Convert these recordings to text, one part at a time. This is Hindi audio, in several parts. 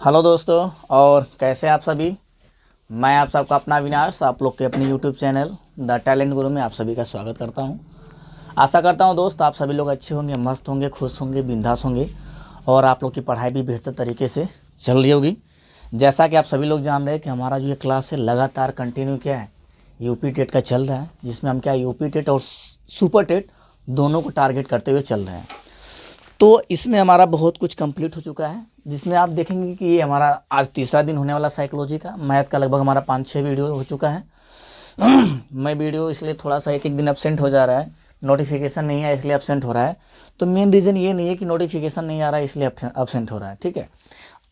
हेलो दोस्तों, और कैसे आप सभी। मैं आप सबका अपना अविनाश आप लोग के अपने यूट्यूब चैनल द टैलेंट गुरु में आप सभी का स्वागत करता हूं। आशा करता हूं दोस्त आप सभी लोग अच्छे होंगे, मस्त होंगे, खुश होंगे, बिंदास होंगे और आप लोग की पढ़ाई भी बेहतर तरीके से चल रही होगी। जैसा कि आप सभी लोग जान रहे हैं कि हमारा जो ये क्लास है लगातार कंटिन्यू क्या है, यूपी टेट का चल रहा है, जिसमें हम क्या यूपी टेट और सुपर टेट दोनों को टारगेट करते हुए चल रहे हैं। तो इसमें हमारा बहुत कुछ कंप्लीट हो चुका है, जिसमें आप देखेंगे कि ये हमारा आज तीसरा दिन होने वाला साइकोलॉजी का। मैथ का लगभग हमारा 5-6 वीडियो हो चुका है। मैं वीडियो इसलिए थोड़ा सा एक दिन एब्सेंट हो जा रहा है, नोटिफिकेशन नहीं है इसलिए एब्सेंट हो रहा है। तो मेन रीज़न ये नहीं है कि नोटिफिकेशन नहीं आ रहा है इसलिए एब्सेंट हो रहा है, ठीक है।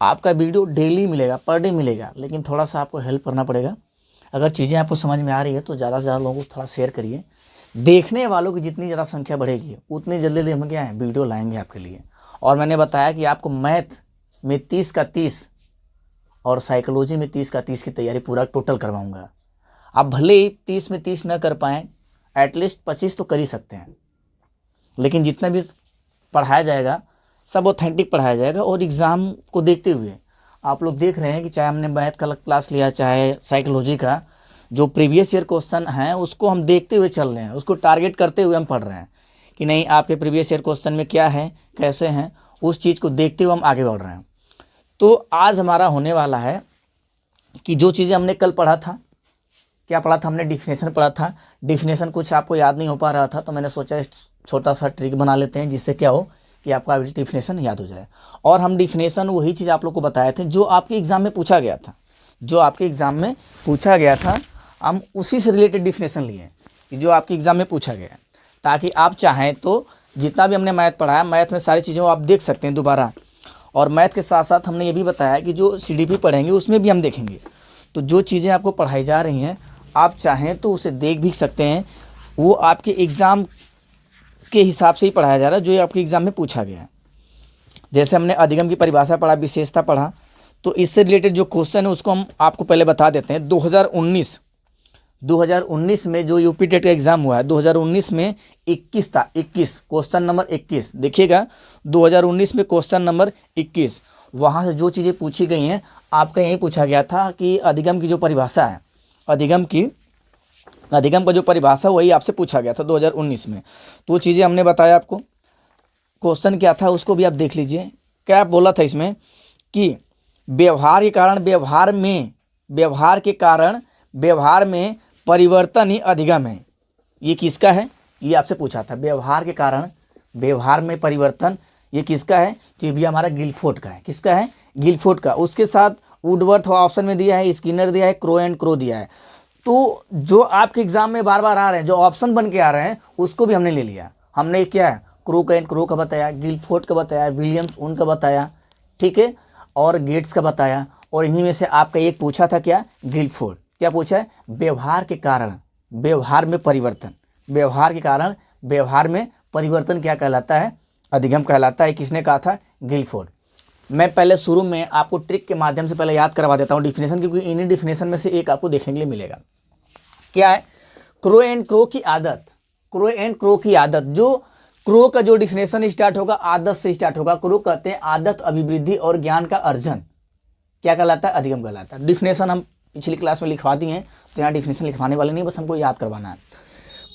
आपका वीडियो डेली मिलेगा, पर डे मिलेगा, लेकिन थोड़ा सा आपको हेल्प करना पड़ेगा। अगर चीज़ें आपको समझ में आ रही है तो ज़्यादा से ज़्यादा लोगों को थोड़ा शेयर करिए। देखने वालों की जितनी ज़्यादा संख्या बढ़ेगी उतनी जल्दी हम क्या है वीडियो लाएंगे आपके लिए। और मैंने बताया कि आपको मैथ में 30 का 30 और साइकोलॉजी में 30 का 30 की तैयारी पूरा टोटल करवाऊंगा। आप भले ही 30 में 30 न कर पाएँ, एटलीस्ट 25 तो कर ही सकते हैं, लेकिन जितना भी पढ़ाया जाएगा सब ऑथेंटिक पढ़ाया जाएगा। और एग्ज़ाम को देखते हुए आप लोग देख रहे हैं कि चाहे हमने मैथ का क्लास लिया चाहे साइकोलॉजी का, जो प्रीवियस ईयर क्वेश्चन हैं उसको हम देखते हुए चल रहे हैं, उसको टारगेट करते हुए हम पढ़ रहे हैं कि नहीं आपके प्रीवियस ईयर क्वेश्चन में क्या है, कैसे हैं, उस चीज़ को देखते हुए हम आगे बढ़ रहे हैं। तो आज हमारा होने वाला है कि जो चीज़ें हमने कल पढ़ा था, क्या पढ़ा था हमने, डिफिनेशन पढ़ा था। डिफिनेशन कुछ आपको याद नहीं हो पा रहा था तो मैंने सोचा छोटा सा ट्रिक बना लेते हैं जिससे क्या हो कि आपका डिफिनेशन याद हो जाए। और हम डिफिनेशन वही चीज़ आप लोग को बताए थे जो आपके एग्ज़ाम में पूछा गया था, जो आपके एग्ज़ाम में पूछा गया था हम उसी से रिलेटेड डिफिनेशन लिए कि जो आपके एग्ज़ाम में पूछा गया है, ताकि आप चाहें तो जितना भी हमने मैथ पढ़ाया, मैथ में सारी चीज़ों आप देख सकते हैं दोबारा। और मैथ के साथ साथ हमने ये भी बताया कि जो सीडीपी पढ़ेंगे उसमें भी हम देखेंगे। तो जो चीज़ें आपको पढ़ाई जा रही हैं आप चाहें तो उसे देख भी सकते हैं, वो आपके एग्ज़ाम के हिसाब से ही पढ़ाया जा रहा है जो आपके एग्ज़ाम में पूछा गया है। जैसे हमने अधिगम की परिभाषा पढ़ा, विशेषता पढ़ा, तो इससे रिलेटेड जो क्वेश्चन है उसको हम आपको पहले बता देते हैं। 2019 में जो यूपी टेट का एग्ज़ाम हुआ है 2019 में 21 था, 21 क्वेश्चन नंबर 21 देखिएगा। 2019 में क्वेश्चन नंबर 21 वहाँ से जो चीज़ें पूछी गई हैं आपका यही पूछा गया था कि अधिगम की जो परिभाषा है, अधिगम का जो परिभाषा वही आपसे पूछा गया था 2019 में। तो वो चीज़ें हमने बताया आपको। क्वेश्चन क्या था उसको भी आप देख लीजिए। क्या बोला था इसमें कि व्यवहार में परिवर्तन ही अधिगम है। ये किसका है, ये आपसे पूछा था। व्यवहार में परिवर्तन ये किसका है, तो ये भी हमारा गिलफोर्ड का है। किसका है, गिलफोर्ड का। उसके साथ वुडवर्थ ऑप्शन में दिया है, स्किनर दिया है, क्रो एंड क्रो दिया है। तो जो आपके एग्जाम में बार बार आ रहे हैं, जो ऑप्शन बन के आ रहे हैं उसको भी हमने ले लिया। हमने क्या है, क्रो एंड क्रो का बताया, गिलफोर्ड का बताया, विलियम्स उनका बताया, ठीक है, और गेट्स का बताया। और इन्हीं में से आपका एक पूछा था क्या, गिलफोर्ड। क्या पूछा है, व्यवहार के कारण व्यवहार में परिवर्तन क्या कहलाता है, अधिगम कहलाता है। किसने कहा था, गिलफोर्ड। मैं पहले शुरू में आपको ट्रिक के माध्यम से पहले याद करवा देता हूँ डिफिनेशन, क्योंकि इन्हीं डिफिनेशन में से एक आपको देखने के लिए मिलेगा। क्या है, क्रो एंड क्रो की आदत। जो क्रो का जो डिफिनेशन स्टार्ट होगा आदत से स्टार्ट होगा। क्रो कहते हैं आदत, अभिवृद्धि और ज्ञान का अर्जन। क्या कहलाता है, अधिगम कहलाता है। डिफिनेशन हम पिछली क्लास में लिखवा दिए हैं तो यहाँ डिफिनेशन लिखवाने वाले नहीं, बस हमको याद करवाना है।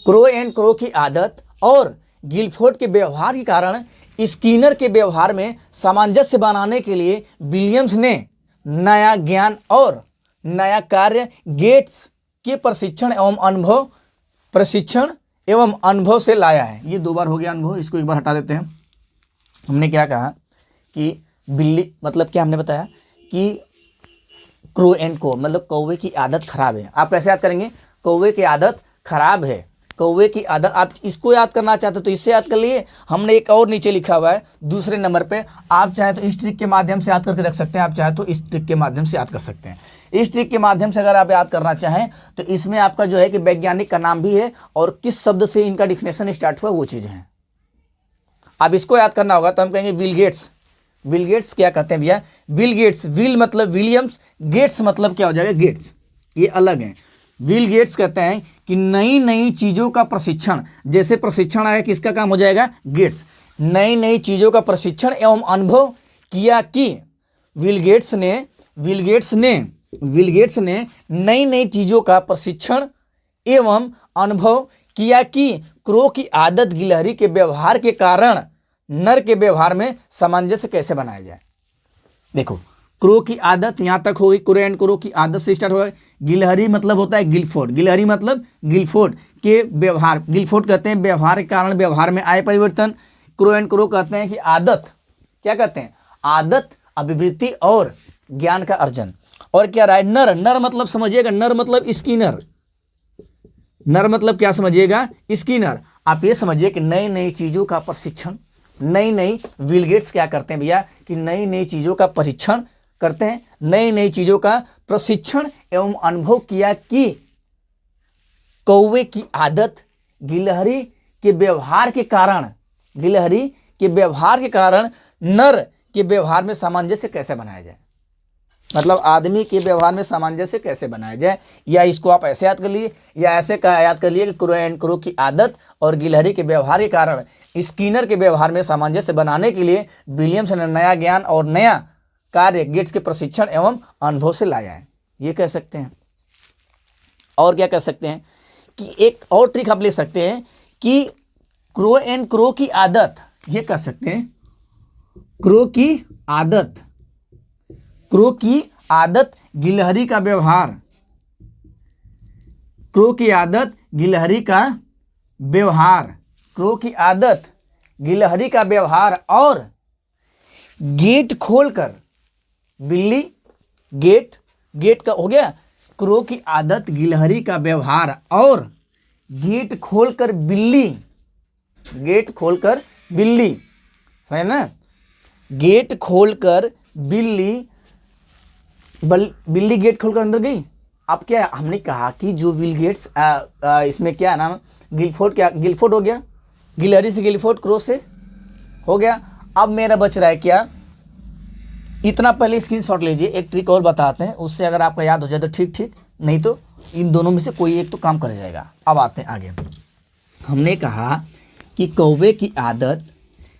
क्रो एंड क्रो की आदत और गिलफोर्ड के व्यवहार के कारण स्किनर के व्यवहार में सामंजस्य बनाने के लिए विलियम्स ने नया ज्ञान और नया कार्य गेट्स के प्रशिक्षण एवं अनुभव से लाया है। ये 2 बार हो गया अनुभव, इसको एक बार हटा देते हैं। हमने क्या कहा कि बिल्ली मतलब क्या हमने बताया कि क्रो एंड को मतलब कौवे की आदत खराब है। आप कैसे याद करेंगे, कौवे की आदत खराब है, कौवे की आदत। आप इसको याद करना चाहते हो तो इससे याद कर लिए। हमने एक और नीचे लिखा हुआ है दूसरे नंबर पे, आप चाहे तो इस ट्रिक के माध्यम से याद करके रख सकते हैं, आप चाहे तो इस ट्रिक के माध्यम से याद कर सकते हैं। इस ट्रिक के माध्यम से अगर आप याद करना चाहें तो इसमें आपका जो है कि वैज्ञानिक का नाम भी है और किस शब्द से इनका डिफिनेशन स्टार्ट हुआ वो चीज़ें हैं। अब इसको याद करना होगा तो हम कहेंगे विल गेट्स क्या कहते हैं भैया, विल गेट्स। विल मतलब विलियम्स, गेट्स मतलब क्या हो जाएगा, गेट्स। ये अलग है। विल गेट्स कहते हैं कि नई नई चीज़ों का प्रशिक्षण, जैसे प्रशिक्षण आया किसका काम हो जाएगा, गेट्स। नई नई चीज़ों का प्रशिक्षण एवं अनुभव किया कि विल गेट्स ने नई नई चीजों का प्रशिक्षण एवं अनुभव किया कि क्रो की आदत गिलहरी के व्यवहार के कारण नर के व्यवहार में सामंजस्य कैसे बनाया जाए। देखो, क्रो की आदत यहां तक हो गई, क्रो एंड क्रो की आदत से स्टार्ट हो गई। गिलहरी मतलब होता है गिलफोर्ड, गिलहरी मतलब गिलफोर्ड के व्यवहार, गिलफोर्ड कहते हैं व्यवहार के कारण व्यवहार में आए परिवर्तन। क्रो एंड क्रो कहते हैं कि आदत, क्या कहते हैं, आदत, अभिवृत्ति और ज्ञान का अर्जन। और क्या रहा है, नर, नर मतलब समझिएगा, नर मतलब स्किनर, नर मतलब क्या समझिएगा, स्किनर। आप ये समझिए कि नई नई चीजों का प्रशिक्षण, नई नई विल गेट्स क्या करते हैं भैया कि नई नई चीजों का परीक्षण करते हैं, नई नई चीजों का प्रशिक्षण एवं अनुभव किया कि कौवे की आदत गिलहरी के व्यवहार के कारण, गिलहरी के व्यवहार के कारण नर के व्यवहार में सामंजस्य कैसे बनाया जाए, मतलब आदमी के व्यवहार में सामंजस्य कैसे बनाया जाए। या इसको आप ऐसे याद कर लिए या ऐसे का याद कर लिए कि क्रो एंड क्रो की आदत और गिलहरी के व्यवहार के कारण स्किनर के व्यवहार में सामंजस्य बनाने के लिए विलियम्स ने नया ज्ञान और नया कार्य गेट्स के प्रशिक्षण एवं अनुभव से लाया है, ये कह सकते हैं। और क्या कह सकते हैं कि एक और ट्रिक आप ले सकते हैं कि क्रो एंड क्रो की आदत, ये कह सकते हैं क्रो की आदत, क्रो की आदत गिलहरी का व्यवहार, क्रो की आदत गिलहरी का व्यवहार, क्रो की आदत गिलहरी का व्यवहार और गेट खोलकर बिल्ली, गेट का हो गया, क्रो की आदत गिलहरी का व्यवहार और गेट खोलकर बिल्ली, गेट खोलकर बिल्ली, समझ ना, गेट खोलकर बिल्ली, बिल्ली गेट खोलकर अंदर गई। अब क्या हमने कहा कि जो विल गेट्स इसमें क्या नाम, गिलफोर्ड, क्या गिलफोर्ड हो गया, गिलहरी से गिलफोर्ड, क्रो से हो गया। अब मेरा बच रहा है क्या, इतना पहले स्क्रीनशॉट लीजिए, एक ट्रिक और बताते हैं, उससे अगर आपका याद हो जाए तो ठीक ठीक, नहीं तो इन दोनों में से कोई एक तो काम कर जाएगा। अब आते हैं आगे। हमने कहा कि कौवे की आदत,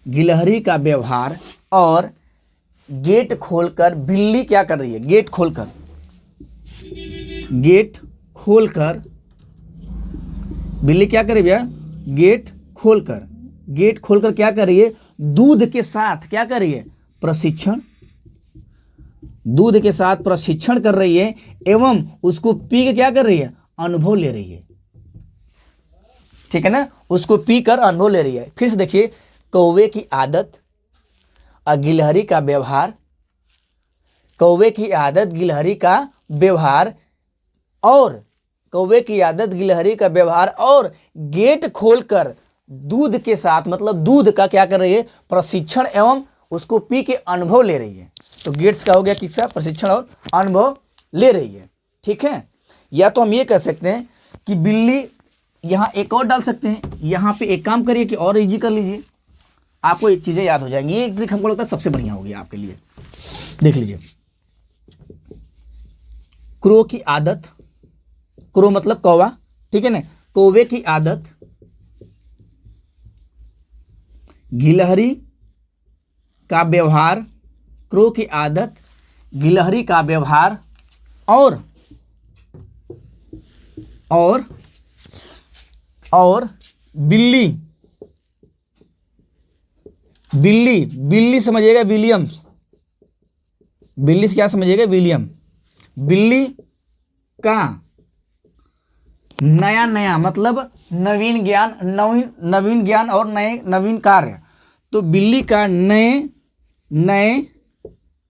गिलहरी का व्यवहार और गेट खोलकर बिल्ली क्या कर रही है, गेट खोलकर, गेट खोलकर बिल्ली क्या कर रही है भैया, गेट खोलकर, गेट खोलकर क्या कर रही है, दूध के साथ क्या कर रही है, प्रशिक्षण, दूध के साथ प्रशिक्षण कर रही है एवं उसको पी के क्या कर रही है, अनुभव ले रही है, ठीक है ना, उसको पी कर अनुभव ले रही है। फिर से देखिए, कौवे की आदत और गिलहरी का व्यवहार, कौवे की आदत गिलहरी का व्यवहार और कौवे की आदत गिलहरी का व्यवहार और गेट खोलकर दूध के साथ, मतलब दूध का क्या कर रही है, प्रशिक्षण एवं उसको पी के अनुभव ले रही है। तो गेट्स का हो गया किसका, प्रशिक्षण और अनुभव ले रही है, ठीक है। या तो हम ये कह सकते हैं कि बिल्ली, यहाँ एक और डाल सकते हैं, यहाँ पे एक काम करिए कि और इजी कर लीजिए, आपको एक चीजें याद हो जाएंगी। ये ट्रिक हमको लगता है सबसे बढ़िया होगी आपके लिए। देख लीजिए, क्रो की आदत, क्रो मतलब कौवा, ठीक है ना, कौवे की आदत गिलहरी का व्यवहार, क्रो की आदत गिलहरी का व्यवहार और बिल्ली, बिल्ली, बिल्ली समझिएगा विलियम्स, बिल्ली से क्या समझिएगा, विलियम, बिल्ली का नया नया मतलब नवीन ज्ञान, नवीन ज्ञान और नए नवीन कार्य। तो बिल्ली का नए नए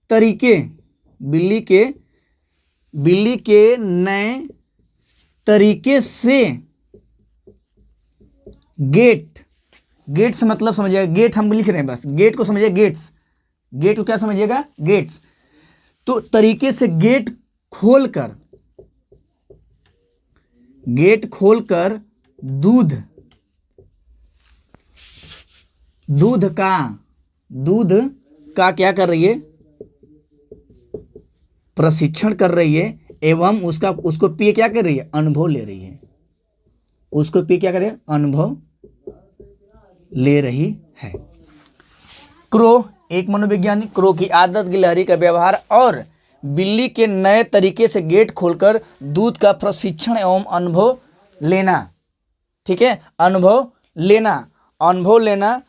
तरीके, बिल्ली के नए तरीके से गेट से मतलब समझिएगा, गेट हम लिख रहे हैं, बस गेट को समझिए, गेट्स, गेट को क्या समझिएगा, गेट्स। तो तरीके से गेट खोलकर दूध का क्या कर रही है, प्रशिक्षण कर रही है एवं उसको पी क्या कर रही है, अनुभव ले रही है, उसको पी क्या कर रही है, अनुभव ले रही है। क्रो एक मनोवैज्ञानिक, क्रो की आदत, गिलहरी का व्यवहार और बिल्ली के नए तरीके से गेट खोलकर दूध का प्रशिक्षण एवं अनुभव लेना। ठीक है, अनुभव लेना, अनुभव लेना,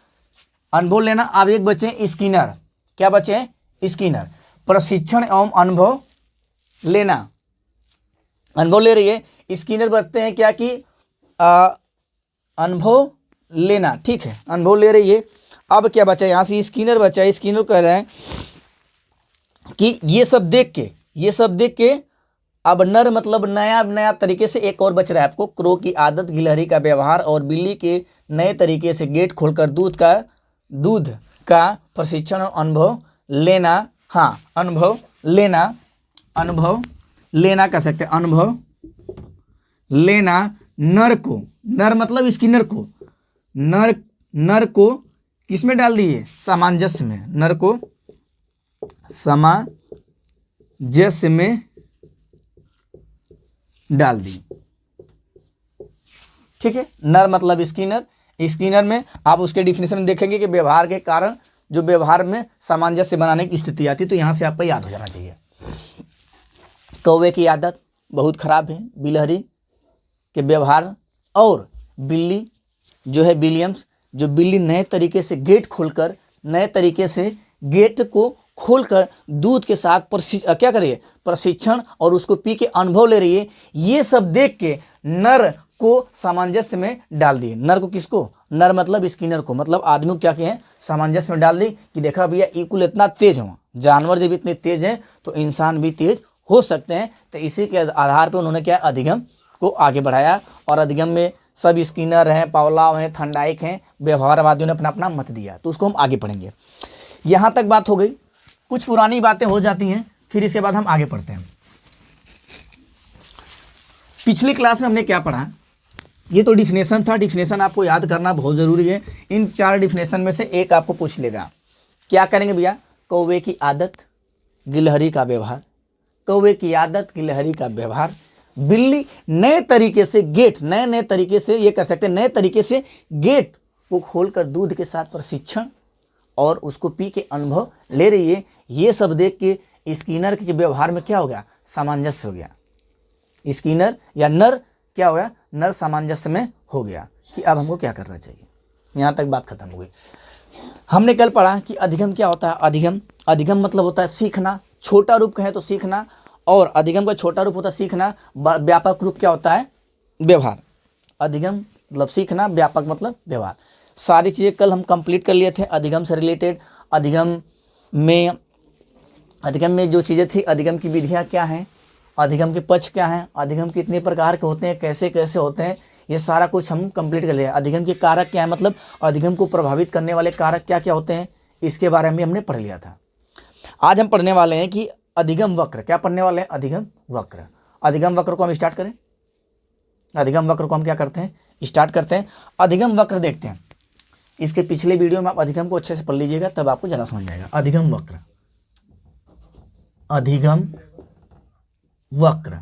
अनुभव लेना। अब एक बचे स्किनर, क्या बचे? स्किनर, प्रशिक्षण एवं अनुभव लेना, अनुभव ले रही है। स्किनर बचते हैं क्या कि अनुभव लेना। ठीक है, अनुभव ले रही है। अब क्या बचा यहाँ से? स्किनर बचा। स्किनर कह रहे हैं कि ये सब देख के अब नर मतलब नया नया तरीके से एक और बच रहा है आपको, क्रो की आदत, गिलहरी का व्यवहार और बिल्ली के नए तरीके से गेट खोलकर दूध का प्रशिक्षण और अनुभव लेना। हाँ, अनुभव लेना, अनुभव लेना कह सकते हैं, अनुभव लेना। नर को, नर मतलब स्किनर को, नर को किस में डाल दिए? सामंजस्य में, नर को सामंजस्य में डाल दी। ठीक है, नर मतलब स्किनर। स्किनर में आप उसके डिफिनेशन में देखेंगे कि व्यवहार के कारण जो व्यवहार में सामंजस्य बनाने की स्थिति आती है, तो यहां से आपको याद हो जाना चाहिए। कौवे की आदत बहुत खराब है, बिलहरी के व्यवहार और बिल्ली जो है विलियम्स, जो बिल्ली नए तरीके से गेट खोलकर, नए तरीके से गेट को खोलकर दूध के साथ क्या कर रही है? प्रशिक्षण, और उसको पी के अनुभव ले रही है। ये सब देख के नर को सामंजस्य में डाल दिए। नर को किसको? नर मतलब स्किनर को, मतलब आदमी को क्या किए? सामंजस्य में डाल दी कि देखा भैया इकुल इतना तेज हो, जानवर जब इतने तेज हैं तो इंसान भी तेज हो सकते हैं। तो इसी के आधार पर उन्होंने क्या? अधिगम को आगे बढ़ाया। और अधिगम में सब स्किनर हैं, पावलाव हैं, थंडाइक हैं, व्यवहारवादियों ने अपना अपना मत दिया। तो उसको हम आगे पढ़ेंगे। यहाँ तक बात हो गई, कुछ पुरानी बातें हो जाती हैं, फिर इसके बाद हम आगे पढ़ते हैं। पिछली क्लास में हमने क्या पढ़ा? ये तो डिफिनेशन था, डिफिनेशन आपको याद करना बहुत ज़रूरी है। इन 4 डिफिनेशन में से एक आपको पूछ लेगा। क्या करेंगे भैया? कौवे की आदत, गिलहरी का व्यवहार, कौवे की आदत, गिलहरी का व्यवहार, बिल्ली नए तरीके से गेट, नए तरीके से, ये कह सकते हैं नए तरीके से गेट को खोलकर दूध के साथ प्रशिक्षण और उसको पी के अनुभव ले रही है। ये सब देख के स्किनर के व्यवहार में क्या हो गया? सामंजस्य हो गया। स्किनर या नर क्या हो गया? नर सामंजस्य में हो गया कि अब हमको क्या करना चाहिए। यहाँ तक बात खत्म हो गई। हमने कल पढ़ा कि अधिगम क्या होता है? अधिगम मतलब होता है सीखना, छोटा रूप कहें तो सीखना, और अधिगम का छोटा रूप होता है सीखना, व्यापक रूप क्या होता है? व्यवहार। अधिगम मतलब सीखना, व्यापक मतलब व्यवहार। सारी चीज़ें कल हम कंप्लीट कर लिए थे अधिगम से रिलेटेड। अधिगम में जो चीज़ें थी, अधिगम की विधियाँ क्या हैं, अधिगम के पक्ष क्या हैं, अधिगम कितने प्रकार के होते हैं, कैसे कैसे होते हैं, ये सारा कुछ हम कंप्लीट कर लिया। अधिगम के कारक क्या है, मतलब अधिगम को प्रभावित करने वाले कारक क्या क्या होते हैं, इसके बारे में हमने पढ़ लिया था। आज हम पढ़ने वाले हैं कि अधिगम वक्र। क्या पढ़ने वाले हैं? अधिगम वक्र। अधिगम वक्र को हम स्टार्ट करें। अधिगम वक्र को हम क्या करते हैं? स्टार्ट करते हैं। अधिगम वक्र देखते हैं। इसके पिछले वीडियो में आप अधिगम को अच्छे से पढ़ लीजिएगा, तब आपको ज़्यादा समझ आएगा। अधिगम वक्र, अधिगम वक्र,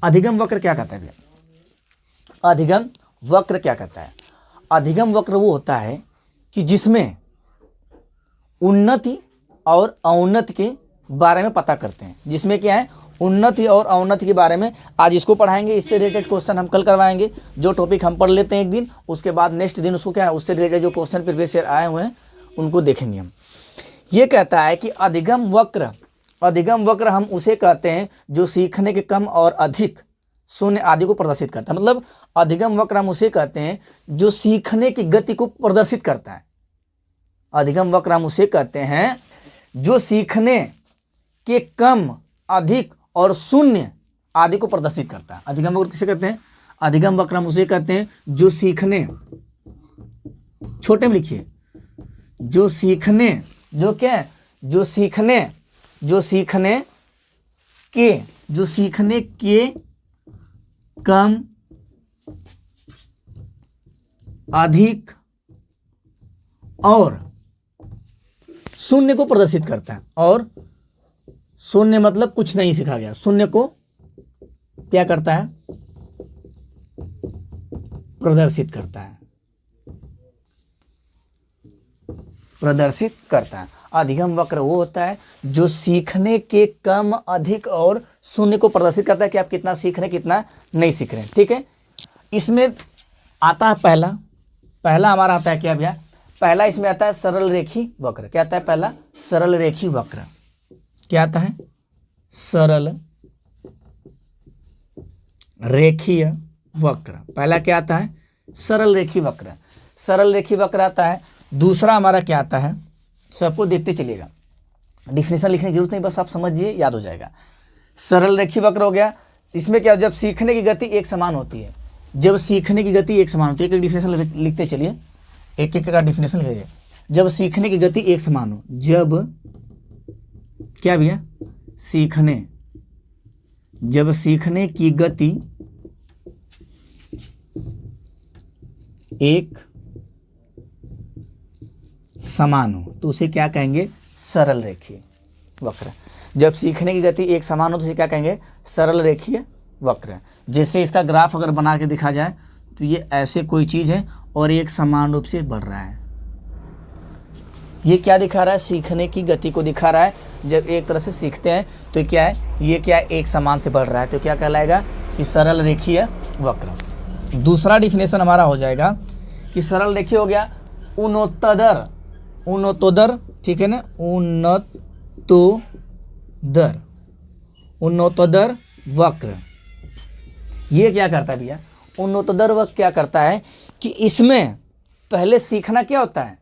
अधिगम वक्र क्या कहता है भैया? अधिगम वक्र क्या कहता है? अधिगम वक्र वो होता है कि जिसमें उन्नति और अवनति के बारे में पता करते हैं। जिसमें क्या है? उन्नति और अवनति के बारे में आज इसको पढ़ाएंगे। इससे रिलेटेड क्वेश्चन हम कल करवाएंगे। जो टॉपिक हम पढ़ लेते हैं एक दिन, उसके बाद नेक्स्ट दिन उसको क्या है, उससे रिलेटेड जो क्वेश्चन प्रीवियस ईयर आए हुए हैं उनको देखेंगे हम। ये कहता है कि अधिगम वक्र हम उसे कहते हैं जो सीखने के कम और अधिक, शून्य आदि को प्रदर्शित करता है। मतलब अधिगम वक्र हम उसे कहते हैं जो सीखने की गति को प्रदर्शित करता है। अधिगम वक्र हम उसे कहते हैं जो सीखने के कम, अधिक और शून्य आदि को प्रदर्शित करता है। अधिगम वक्र किसे कहते हैं? अधिगम वक्र हम उसे कहते हैं जो सीखने, छोटे में लिखिए, जो सीखने, जो क्या है? जो सीखने के कम, अधिक और शून्य को प्रदर्शित करता है। और शून्य मतलब कुछ नहीं सीखा गया, शून्य को क्या करता है? प्रदर्शित करता है। प्रदर्शित करता है। अधिगम वक्र वो होता है जो सीखने के कम, अधिक और शून्य को प्रदर्शित करता है कि आप कितना सीख रहे हैं, कितना नहीं सीख रहे हैं। ठीक है, इसमें आता है पहला हमारा आता है क्या भैया, पहला इसमें आता है सरल रेखी वक्र। क्या आता है पहला, सरल रेखी वक्र। क्या आता है, सरल रेखीय वक्र। पहला क्या आता है, सरल रेखी वक्र। सरल रेखी वक्र आता है। दूसरा हमारा क्या आता है, सबको देखते चलिएगा, डिफिनेशन लिखने की जरूरत नहीं, बस आप समझिए, याद हो जाएगा। सरल रेखी वक्र हो गया। इसमें क्या, जब सीखने की गति एक समान होती है, जब सीखने की गति एक समान होती है, एक डिफिनेशन लिखते चलिए, एक एक का डिफिनेशन लिखिए। जब सीखने की गति एक समान हो, जब क्या भैया, जब सीखने की गति एक समान हो तो उसे क्या कहेंगे, सरल रेखीय वक्र। जब सीखने की गति एक समान हो तो उसे क्या कहेंगे, सरल रेखीय वक्र। जैसे इसका ग्राफ अगर बना के दिखा जाए तो ये ऐसे कोई चीज़ है और एक समान रूप से बढ़ रहा है। ये क्या दिखा रहा है, सीखने की गति को दिखा रहा है। जब एक तरह से सीखते हैं तो क्या है, ये क्या है, एक समान से बढ़ रहा है, तो क्या कहलाएगा कि सरल रेखीय वक्र। दूसरा डिफिनेशन हमारा हो जाएगा कि सरल रेखीय हो गया उन्नतोदर, ठीक है ना, उन्नतोदर वक्र। ये क्या करता है भैया, उन्नतोदर वक्र क्या करता है कि इसमें पहले सीखना क्या होता है,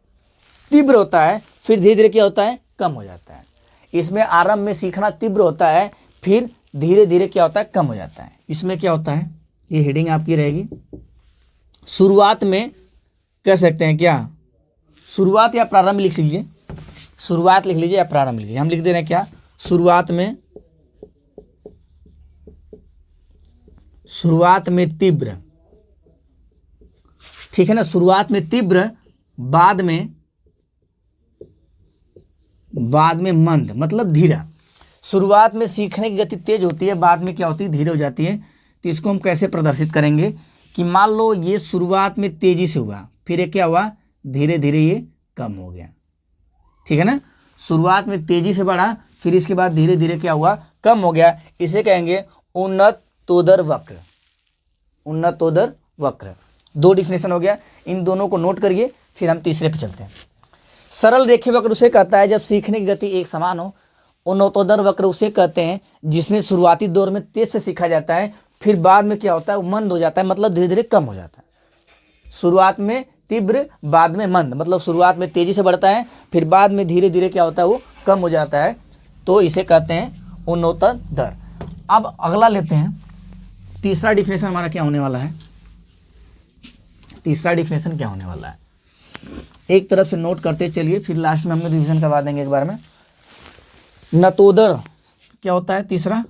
तीव्र होता है, फिर धीरे धीरे क्या होता है, कम हो जाता है। इसमें आरंभ में सीखना तीव्र होता है, फिर धीरे धीरे क्या होता है, कम हो जाता है। इसमें क्या होता है, ये हेडिंग आपकी रहेगी, शुरुआत में कह सकते हैं क्या, शुरुआत या प्रारंभ लिख लीजिए, शुरुआत लिख लीजिए या प्रारंभ लिखिए। हम लिख दे रहे हैं क्या, शुरुआत में तीव्र, ठीक है ना, शुरुआत में तीव्र, बाद में मंद, मतलब धीरा। शुरुआत में सीखने की गति तेज होती है, बाद में क्या होती है, धीरे हो जाती है। तो इसको हम कैसे प्रदर्शित करेंगे कि मान लो ये शुरुआत में तेजी से हुआ, फिर ये क्या हुआ, धीरे धीरे ये कम हो गया, ठीक है ना। शुरुआत में तेजी से बढ़ा, फिर इसके बाद धीरे धीरे क्या हुआ, कम हो गया। इसे कहेंगे उन्नतोदर वक्र। उन्नतोदर वक्र, दो डिफिनेशन हो गया, इन दोनों को नोट करिए, फिर हम तीसरे पे चलते हैं। सरल रेखीय वक्र उसे कहता है जब सीखने की गति एक समान हो। उन्नतोदर वक्र उसे कहते हैं जिसमें शुरुआती दौर में तेज से सीखा जाता है, फिर बाद में क्या होता है, वो मंद हो जाता है, मतलब धीरे धीरे कम हो जाता है। शुरुआत में तीव्र, बाद में मंद, मतलब शुरुआत में तेजी से बढ़ता है, फिर बाद में धीरे धीरे क्या होता है, वो कम हो जाता है। तो इसे कहते हैं उन्नतोदर। अब अगला लेते हैं, तीसरा डिफिनेशन हमारा क्या होने वाला है, तीसरा डिफिनेशन क्या होने वाला है, एक तरफ से नोट करते चलिए, फिर लास्ट में हम रिवीजन करवा देंगे एक बार में। नतोदर क्या होता है, तीसरा,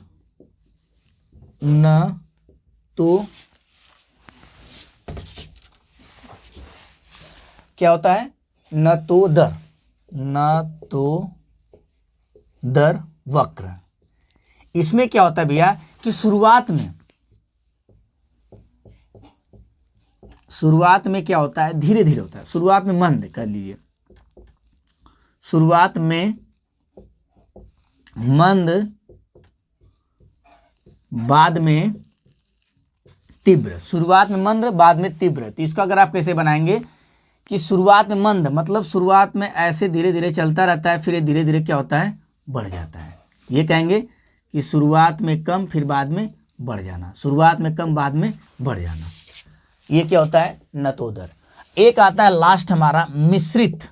न तो क्या होता है, नतोदर वक्र। इसमें क्या होता है भैया कि शुरुआत में क्या होता है, धीरे धीरे होता है। शुरुआत में मंद कर लीजिए, शुरुआत में मंद, बाद में तीव्र। शुरुआत में मंद, बाद में तीव्र। तो इसको अगर आप कैसे बनाएंगे कि शुरुआत में मंद, मतलब शुरुआत में ऐसे धीरे धीरे चलता रहता है, फिर ये धीरे धीरे क्या होता है, बढ़ जाता है। ये कहेंगे कि शुरुआत में कम, फिर बाद में बढ़ जाना, शुरुआत में कम, बाद में बढ़ जाना। ये क्या होता है, नतोदर। एक आता है लास्ट हमारा मिश्रित।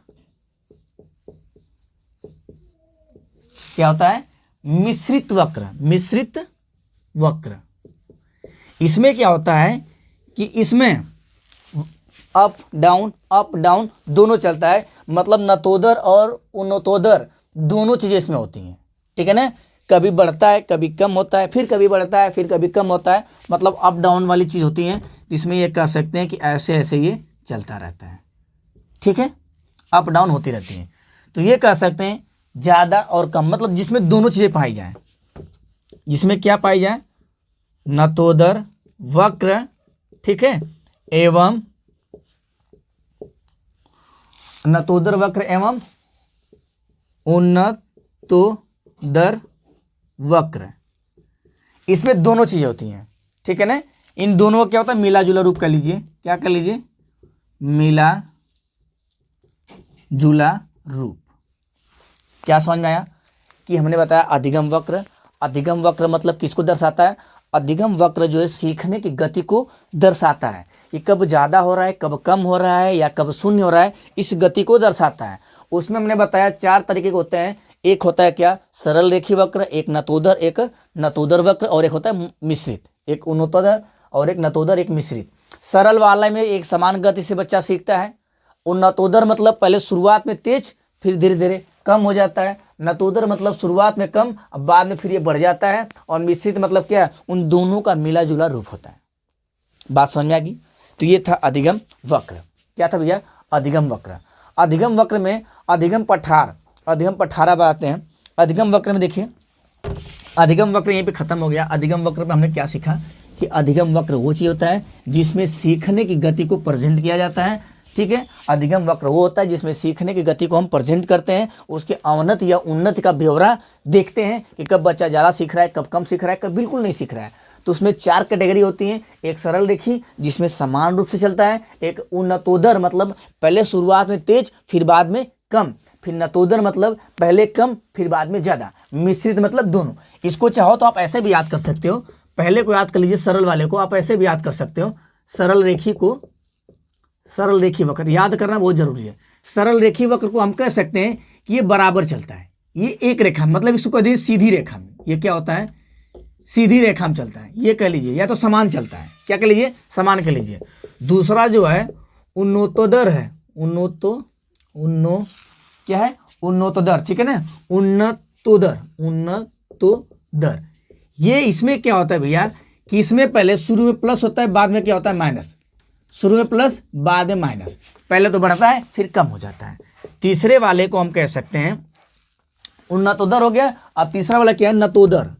क्या होता है, मिश्रित वक्र। मिश्रित वक्र, इसमें क्या होता है कि इसमें अप डाउन दोनों चलता है, मतलब नतोदर और उन्नतोदर दोनों चीजें इसमें होती हैं, ठीक है ना। कभी बढ़ता है, कभी कम होता है, फिर कभी बढ़ता है, फिर कभी कम होता है, मतलब अप डाउन वाली चीज होती हैं। इसमें ये कह सकते हैं कि ऐसे ऐसे ये चलता रहता है, ठीक है, अप डाउन होती रहती है। तो ये कह सकते हैं ज्यादा और कम, मतलब जिसमें दोनों चीजें पाई जाए, जिसमें क्या पाई जाए, नतोदर वक्र, ठीक है, एवं नतोदर वक्र एवं उन्नतोदर वक्र, इसमें दोनों चीजें होती हैं, ठीक है ना। इन दोनों का क्या होता है, मिला जुला रूप कर लीजिए, क्या कर लीजिए, मिला जुला रूप। क्या समझ में आया कि हमने बताया अधिगम वक्र। अधिगम वक्र मतलब किसको दर्शाता है, अधिगम वक्र जो है सीखने की गति को दर्शाता है कि कब ज़्यादा हो रहा है, कब कम हो रहा है या कब शून्य हो रहा है, इस गति को दर्शाता है। उसमें हमने बताया 4 तरीके के होते हैं। एक होता है क्या, सरल रेखी वक्र, एक नतोदर वक्र, और एक होता है मिश्रित, एक उन्नतोदर और एक नतोदर, एक मिश्रित। सरल वाले में एक समान गति से बच्चा सीखता है। उन्नतोदर मतलब पहले शुरुआत में तेज, फिर धीरे धीरे कम हो जाता है। नतोदर मतलब शुरुआत में कम, अब बाद में फिर ये बढ़ जाता है। और मिश्रित मतलब क्या, उन दोनों का मिला जुला रूप होता है। बात समझ में आ गई। तो ये था अधिगम वक्र। क्या था भैया, अधिगम वक्र। अधिगम वक्र में अधिगम पठार, अधिगम पठारा बताते हैं। अधिगम वक्र में देखिए, अधिगम वक्र यहीं पे खत्म हो गया। अधिगम वक्र में हमने क्या सीखा कि अधिगम वक्र वो चीज होता है जिसमें सीखने की गति को प्रेजेंट किया जाता है, ठीक है। अधिगम वक्र वो होता है जिसमें सीखने की गति को हम प्रेजेंट करते हैं, उसके अवनति या उन्नति का ब्यौरा देखते हैं कि कब बच्चा ज़्यादा सीख रहा है, कब कम सीख रहा है, कब बिल्कुल नहीं सीख रहा है। तो उसमें 4 कैटेगरी होती हैं। एक सरल रेखी जिसमें समान रूप से चलता है, एक उन्नतोदर मतलब पहले शुरुआत में तेज फिर बाद में कम, फिर नतोदर मतलब पहले कम फिर बाद में ज़्यादा, मिश्रित मतलब दोनों। इसको चाहो तो आप ऐसे भी याद कर सकते हो, पहले को याद कर लीजिए, सरल वाले को आप ऐसे भी याद कर सकते हो। सरल रेखी को, सरल रेखी वक्र याद करना बहुत जरूरी है। सरल रेखी वक्र को हम कह सकते हैं कि ये बराबर चलता है, ये एक रेखा मतलब इसको कह दीजिए सीधी रेखा में, ये क्या होता है, सीधी रेखा में चलता है, ये कह लीजिए, या तो समान चलता है, क्या कह लीजिए, समान कह लीजिए। दूसरा जो है उन्नतोदर है, क्या है, उन्नतोदर, ठीक है ना, उन्नतोदर। ये इसमें क्या होता है भैया कि इसमें पहले शुरू में प्लस होता है, बाद में क्या होता है माइनस, शुरू में प्लस बाद में माइनस, पहले तो बढ़ता है फिर कम हो जाता है। तीसरे वाले को हम कह सकते हैं उन्नतोदर हो गया। अब तीसरा वाला क्या है, नतोदर।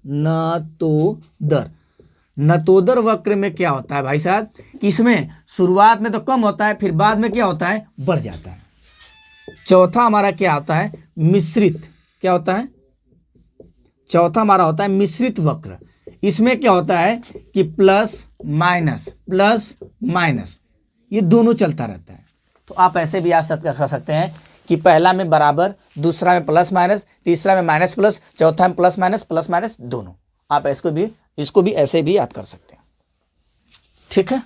नतोदर वक्र में क्या होता है भाई साहब कि इसमें शुरुआत में तो कम होता है, फिर बाद में क्या होता है, बढ़ जाता है। चौथा हमारा क्या होता है, मिश्रित। क्या होता है, चौथा हमारा होता है मिश्रित वक्र। इसमें क्या होता है कि प्लस माइनस ये दोनों चलता रहता है। तो आप ऐसे भी याद कर सकते हैं कि पहला में बराबर, दूसरा में प्लस माइनस, तीसरा में माइनस प्लस, चौथा में प्लस माइनस दोनों। आप इसको भी ऐसे भी याद कर सकते हैं, ठीक है।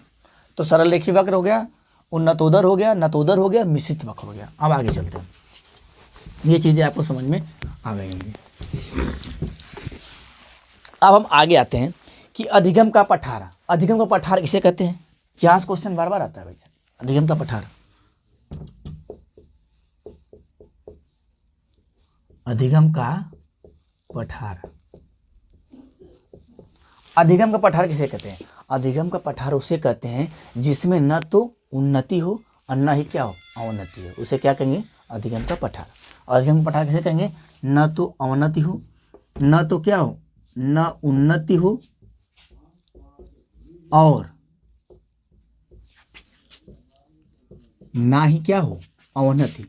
तो सरल रेखी वक्र हो गया, उन्नतोदर हो गया, नतोदर हो गया, मिश्रित वक्र हो गया। अब आगे चलते हैं, ये चीजें आपको समझ में आ गई होंगी। अब हम आगे आते हैं कि अधिगम का पठार। अधिगम का पठार किसे कहते हैं, यहाँ से क्वेश्चन बार बार आता है भाई साहब, अधिगम का पठार। अधिगम का पठार, अधिगम का पठार किसे कहते हैं, अधिगम का पठार उसे कहते हैं जिसमें न तो उन्नति हो और न ही क्या हो, अवनति हो, उसे क्या कहेंगे, अधिगम का पठार। अधिगम का पठार किसे कहेंगे, न तो अवनति हो, न तो क्या हो, न उन्नति हो और ना ही क्या हो, अवनति।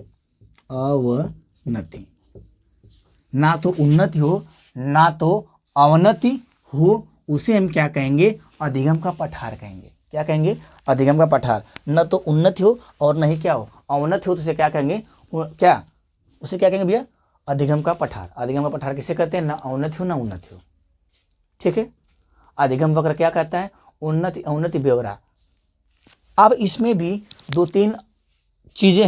ना तो उन्नति हो ना तो अवनति हो, उसे हम क्या कहेंगे, अधिगम का पठार कहेंगे। क्या कहेंगे, अधिगम का पठार। न तो उन्नति हो और न ही क्या हो, अवनति हो, तो उसे क्या कहेंगे, क्या उसे क्या कहेंगे भैया, अधिगम का पठार। अधिगम का पठार किसे कहते हैं, ना अवनति हो ना उन्नति हो, ठीक है। अधिगम वक्र क्या कहता है, उन्नति अवनति ब्यौरा। अब इसमें भी 2-3 चीज़ें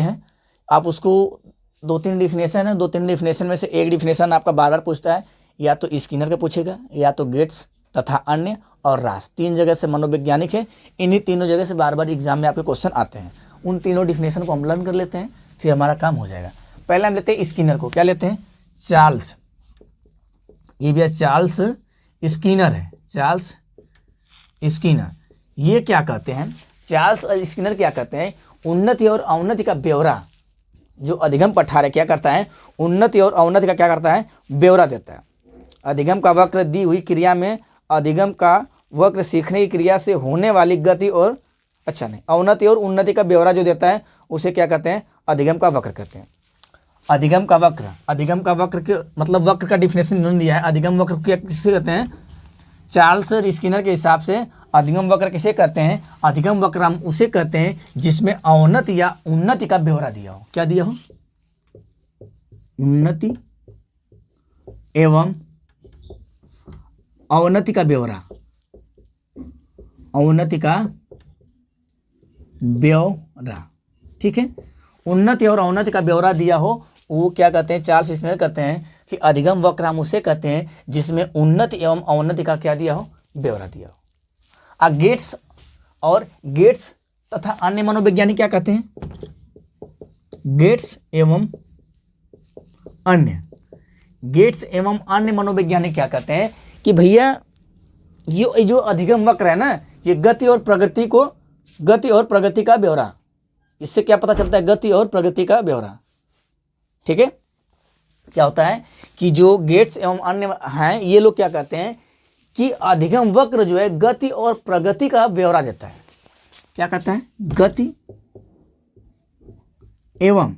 हैं, आप उसको 2-3 डिफिनेशन है, 2-3 डिफिनेशन में से एक डिफिनेशन आपका बार बार पूछता है, या तो स्किनर का पूछेगा, या तो गेट्स तथा अन्य और रास, 3 जगह से मनोवैज्ञानिक है। इन्हीं तीनों जगह से बार बार एग्जाम में आपके क्वेश्चन आते हैं। उन तीनों डिफिनेशन को हम लर्न कर लेते हैं, फिर हमारा काम हो जाएगा। पहले हम लेते हैं स्किनर को, क्या लेते हैं, चार्ल्स, ये भी चार्ल्स स्किनर है, चार्ल्स स्किनर। ये क्या कहते हैं, चार्ल्स स्किनर क्या कहते हैं, उन्नति और अवनति का ब्यौरा, जो अधिगम पठार है क्या करता है, उन्नति और अवनति का क्या करता है, ब्यौरा देता है। अधिगम का वक्र दी हुई क्रिया में अधिगम का वक्र सीखने की क्रिया से होने वाली गति और अच्छा नहीं, अवनति और उन्नति का ब्यौरा जो देता है उसे क्या कहते हैं, अधिगम का वक्र कहते हैं। अधिगम का वक्र, अधिगम का वक्र के मतलब वक्र का डिफिनेशन इन्होंने दिया है। अधिगम वक्र क्या किसे कहते हैं, चार्ल्स स्किनर के हिसाब से अधिगम वक्र किसे कहते हैं, अधिगम वक्र हम उसे कहते हैं जिसमें अवनति या उन्नति का ब्यौरा दिया हो। क्या दिया हो, उन्नति एवं अवनति का ब्यौरा, अवनति का ब्यौरा, ठीक है। उन्नति और अवनति का ब्यौरा दिया हो वो क्या कहते हैं, चार्ल्स स्किनर कहते हैं कि अधिगम वक्र हम उसे कहते हैं जिसमें उन्नति एवं अवनति का क्या दिया हो, ब्यौरा दिया हो। गेट्स और गेट्स तथा अन्य मनोवैज्ञानिक क्या कहते हैं, गेट्स एवं अन्य, गेट्स एवं अन्य मनोवैज्ञानिक क्या कहते हैं कि भैया ये जो अधिगम वक्र है ना, ये गति और प्रगति को, गति और प्रगति का ब्यौरा, इससे क्या पता चलता है, गति और प्रगति का ब्यौरा, ठीक है। क्या होता है कि जो गेट्स एवं अन्य हैं ये लोग क्या कहते हैं कि अधिगम वक्र जो है गति और प्रगति का ब्यौरा देता है। क्या कहता है, गति एवं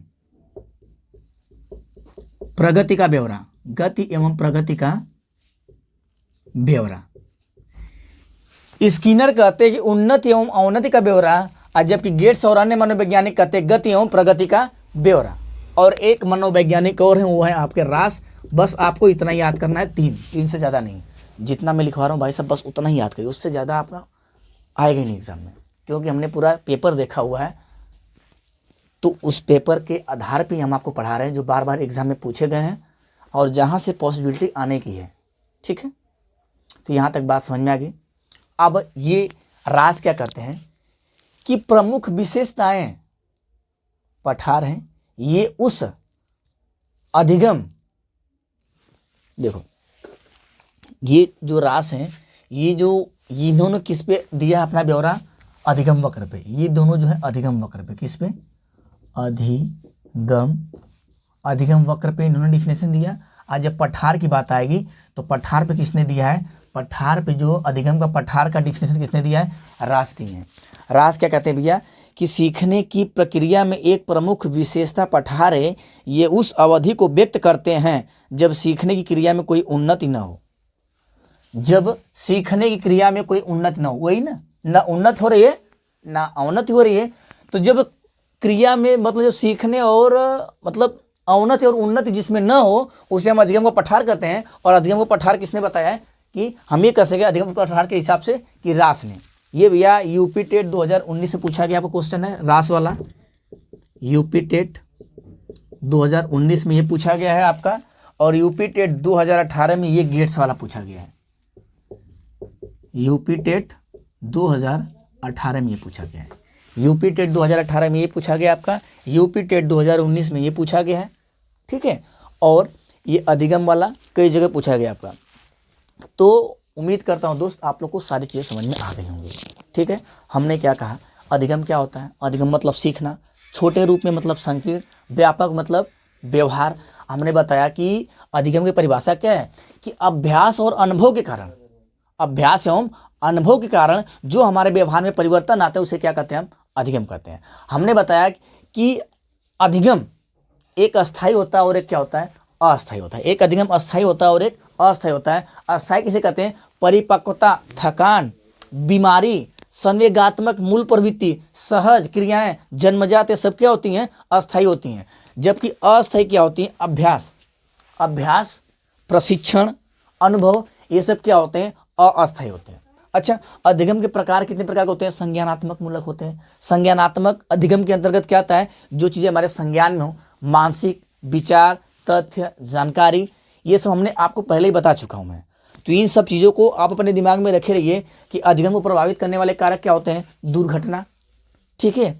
प्रगति का ब्यौरा, गति एवं प्रगति का ब्यौरा। स्किनर कहते हैं कि उन्नति एवं अवनति का ब्यौरा, और जबकि गेट्स और अन्य मनोवैज्ञानिक कहते हैं गति एवं प्रगति का ब्यौरा। और एक मनोवैज्ञानिक और हैं, वो है आपके रास। बस आपको इतना याद करना है, तीन से ज़्यादा नहीं। जितना मैं लिखवा रहा हूँ भाई साहब बस उतना ही याद करिए, उससे ज़्यादा आपका आएगा ही नहीं एग्जाम में, क्योंकि हमने पूरा पेपर देखा हुआ है। तो उस पेपर के आधार पर हम आपको पढ़ा रहे हैं जो बार बार एग्जाम में पूछे गए हैं और जहाँ से पॉसिबिलिटी आने की है, ठीक है। तो यहाँ तक बात समझ में आ गई। अब ये रास क्या करते हैं कि प्रमुख विशेषताएं पठार हैं, ये उस अधिगम, देखो ये जो रास हैं ये जो इन्होंने किस पे दिया अपना ब्यौरा, अधिगम वक्र पे। ये दोनों जो है अधिगम वक्र पे, किस पे, अधिगम वक्र पे इन्होंने डिफिनेशन दिया। आज जब पठार की बात आएगी तो पठार पे किसने दिया है, पठार पे जो अधिगम का पठार का डिफिनेशन किसने दिया है, रास दिए हैं। रास क्या कहते हैं भैया कि सीखने की प्रक्रिया में एक प्रमुख विशेषता पठार है, ये उस अवधि को व्यक्त करते हैं जब सीखने की क्रिया में कोई उन्नति न हो। जब सीखने की क्रिया में कोई उन्नति न हो, वही ना उन्नति हो रही है ना अवनति हो रही है। तो जब क्रिया में मतलब जब सीखने और मतलब अवनति और उन्नति जिसमें न हो उसे हम अधिगम का पठार कहते हैं। और अधिगम का पठार किसने बताया है कि हम ये कह सके अधिगम का पठार के हिसाब से कि रास ने। ये भैया यूपी टेट 2019 से पूछा गया आपको क्वेश्चन है, रास वाला यूपी टेट 2019 में ये पूछा गया है आपका। और यूपी टेट 2018 में ये गेट्स वाला पूछा गया है। यूपी टेट 2018 में ये पूछा गया है। यूपी टेट 2018 में ये पूछा गया आपका। यूपी टेट 2019 में ये पूछा गया है, ठीक है। और ये अधिगम वाला कई जगह पूछा गया आपका। तो उम्मीद करता हूँ दोस्त आप लोग को सारी चीज़ें समझ में आ गई होंगी, ठीक है। हमने क्या कहा, अधिगम क्या होता है, अधिगम मतलब सीखना, छोटे रूप में मतलब संकीर्ण, व्यापक मतलब व्यवहार। हमने बताया कि अधिगम की परिभाषा क्या है कि अभ्यास और अनुभव के कारण, अभ्यास एवं अनुभव के कारण जो हमारे व्यवहार में परिवर्तन आता है उसे क्या कहते हैं, हम अधिगम कहते हैं। हमने बताया कि अधिगम एक अस्थायी होता है और एक क्या होता है, अस्थायी होता है। एक अधिगम अस्थायी होता है और एक अस्थायी होता है। अस्थायी किसे कहते हैं, परिपक्वता, थकान, बीमारी, संवेगात्मक मूल प्रवृत्ति, सहज क्रियाएं, जन्मजात, ये सब क्या होती हैं, अस्थायी होती हैं। जबकि अस्थायी क्या होती हैं, अभ्यास, प्रशिक्षण, अनुभव, ये सब क्या होते हैं, अस्थायी होते हैं। अच्छा, अधिगम के प्रकार कितने प्रकार के होते हैं, संज्ञानात्मक मूलक होते हैं। संज्ञानात्मक अधिगम के अंतर्गत क्या आता है, जो चीज़ें हमारे संज्ञान में हो, मानसिक, विचार, तथ्य, जानकारी, ये सब हमने आपको पहले ही बता चुका हूँ मैं। तो इन सब चीज़ों को आप अपने दिमाग में रखे रहिए कि अधिगम को प्रभावित करने वाले कारक क्या होते हैं, दुर्घटना, ठीक है,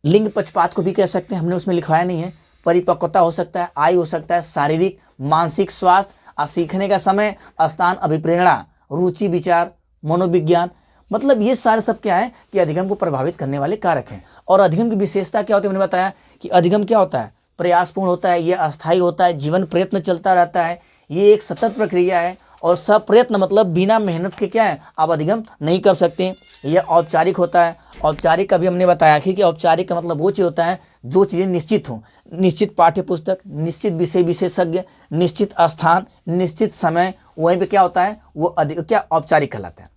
लिंग पक्षपात को भी कह सकते हैं, हमने उसमें लिखवाया नहीं है। परिपक्वता हो सकता है, आयु हो सकता है, शारीरिक मानसिक स्वास्थ्य, सीखने का समय, स्थान, अभिप्रेरणा, रुचि, विचार, मनोविज्ञान, मतलब ये सारे सब क्या है कि अधिगम को प्रभावित करने वाले कारक हैं। और अधिगम की विशेषता क्या होती है, मैंने बताया कि अधिगम क्या होता है, प्रयासपूर्ण होता है, ये अस्थायी होता है, जीवन प्रयत्न चलता रहता है, ये एक सतत प्रक्रिया है और सप्रयत्न मतलब बिना मेहनत के क्या है, आप अधिगम नहीं कर सकते। यह औपचारिक होता है। औपचारिक का भी हमने बताया कि औपचारिक का मतलब वो चीज़ होता है जो चीज़ें निश्चित हों, निश्चित पाठ्य पुस्तक, निश्चित विषय विशेषज्ञ, निश्चित स्थान, निश्चित समय, वहीं पे क्या होता है वो क्या औपचारिक कहलाता है।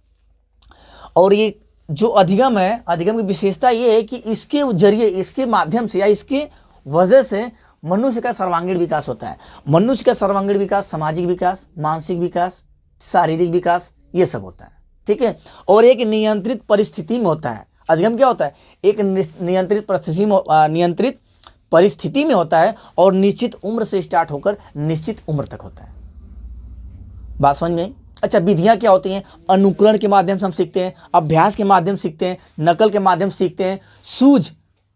और ये जो अधिगम है, अधिगम की विशेषता ये है कि इसके जरिए, इसके माध्यम से या इसके वजह से मनुष्य का सर्वांगीण विकास होता है। मनुष्य का सर्वांगीण विकास, सामाजिक विकास, मानसिक विकास, शारीरिक विकास, ये सब होता है। ठीक है। और एक नियंत्रित परिस्थिति में होता है। अधिगम क्या होता है, एक नियंत्रित परिस्थिति में होता है और निश्चित उम्र से स्टार्ट होकर निश्चित उम्र तक होता है। बात समझ में? अच्छा, विधियां क्या होती हैं? अनुकरण के माध्यम से हम सीखते हैं, अभ्यास के माध्यम से सीखते हैं, नकल के माध्यम से सीखते हैं, सूझ,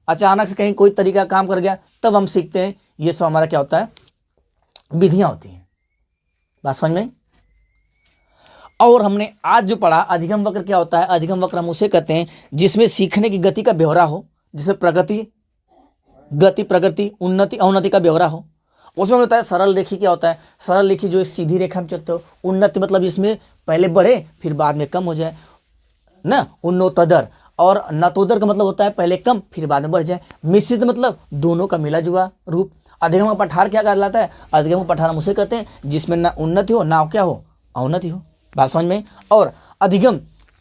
अचानक से कहीं कोई तरीका काम कर गया तब हम सीखते हैं। ये सब हमारा क्या होता है, विधियां होती हैं। बात समझ में? और हमने आज जो पढ़ा, अधिगम वक्र क्या होता है? अधिगम वक्र हम उसे कहते हैं जिसमें सीखने की गति का ब्यौरा हो, जिसमें प्रगति, गति, प्रगति, उन्नति, अवनति का ब्यौरा हो। उसमें होता है सरल रेखी। क्या होता है? सरल रेखी जो एक सीधी रेखा में चलते हो। उन्नति मतलब इसमें पहले बढ़े फिर बाद में कम हो जाए ना, उन्नतोदर। और नतोदर का मतलब होता है पहले कम फिर बाद में बढ़ जाए। मिश्रित मतलब दोनों का मिला जुला रूप। अधिगम का पठार क्या कहलाता है? अधिगम का पठार हम उसे कहते हैं जिसमें ना उन्नति हो ना क्या हो, अवनति हो। बात समझ में? और अधिगम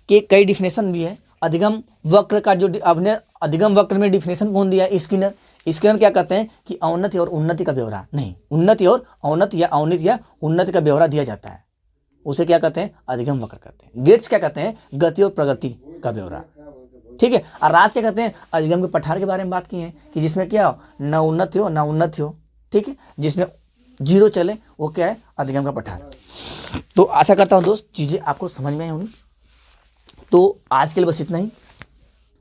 के कई डिफिनेशन भी है। अधिगम वक्र का जो आपने अधिगम वक्र में डिफिनेशन कौन दिया है? स्किनर। स्किनर क्या कहते हैं कि अवनति और उन्नति का ब्यौरा, नहीं, उन्नति और अवनति या अवनति या उन्नति का ब्यौरा दिया जाता है, उसे क्या कहते हैं? अधिगम वक्र कहते हैं। गेट्स क्या कहते हैं? गति और प्रगति का ब्यौरा। ठीक है। और राज क्या कहते हैं? अधिगम के पठार के बारे में बात की है कि जिसमें क्या हो, न उन्नति हो ना उन्नति हो। ठीक है। जिसमें जीरो चले वो क्या है? अधिगम का पठार। तो आशा करता हूँ दोस्त चीज़ें आपको समझ में आई होंगी। तो आज के लिए बस इतना ही।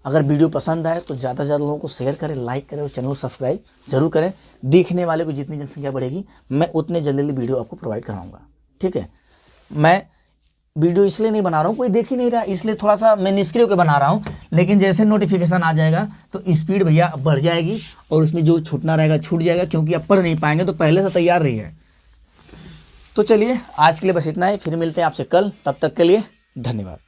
अगर वीडियो पसंद आए तो ज़्यादा से ज़्यादा लोगों को शेयर करें, लाइक करें और चैनल को सब्सक्राइब जरूर करें। देखने वाले को जितनी जनसंख्या बढ़ेगी मैं उतने जल्दी वीडियो आपको प्रोवाइड कराऊंगा। ठीक है। मैं वीडियो इसलिए नहीं बना रहा हूँ, कोई देख ही नहीं रहा, इसलिए थोड़ा सा मैं निष्क्रिय होकर बना रहा हूँ। लेकिन जैसे नोटिफिकेशन आ जाएगा तो स्पीड भैया बढ़ जाएगी और उसमें जो छूटना रहेगा छूट जाएगा, क्योंकि आप पढ़ नहीं पाएंगे तो पहले से तैयार रही है। तो चलिए आज के लिए बस इतना ही, फिर मिलते हैं आपसे कल। तब तक के लिए धन्यवाद।